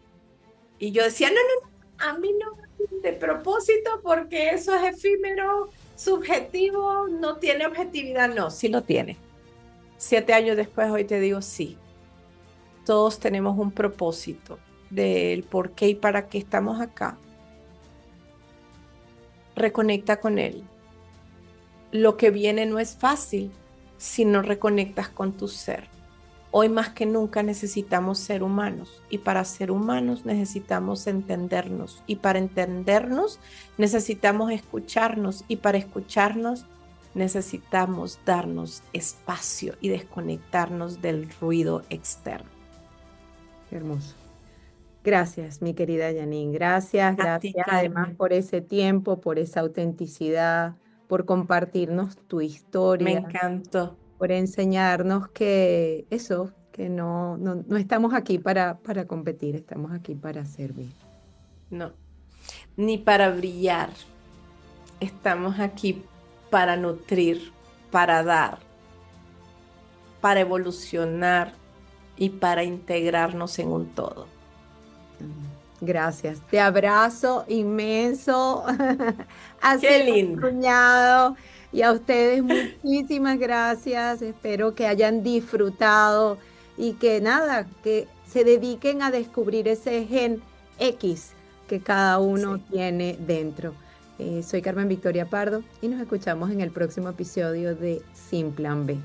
y yo decía, no, no, no, a mí no de propósito porque eso es efímero, subjetivo, no tiene objetividad. No, sí lo tiene. 7 años después, hoy te digo, sí, todos tenemos un propósito del por qué y para qué estamos acá. Reconecta con él. Lo que viene no es fácil si no reconectas con tu ser. Hoy más que nunca necesitamos ser humanos y para ser humanos necesitamos entendernos y para entendernos necesitamos escucharnos y para escucharnos necesitamos darnos espacio y desconectarnos del ruido externo. Qué hermoso. Gracias, mi querida Janine. Gracias, A ti, gracias además Carmen, por ese tiempo, por esa autenticidad, por compartirnos tu me historia, encantó. por enseñarnos que eso, que no estamos aquí para competir, estamos aquí para servir. No, ni para brillar. Estamos aquí para nutrir, para dar, para evolucionar y para integrarnos en un todo. Gracias. Te abrazo inmenso. Así Qué lindo. soñado. Y a ustedes muchísimas gracias. Espero que hayan disfrutado y que nada, que se dediquen a descubrir ese gen X que cada uno Sí. tiene dentro. Soy Carmen Victoria Pardo y nos escuchamos en el próximo episodio de Sin Plan B.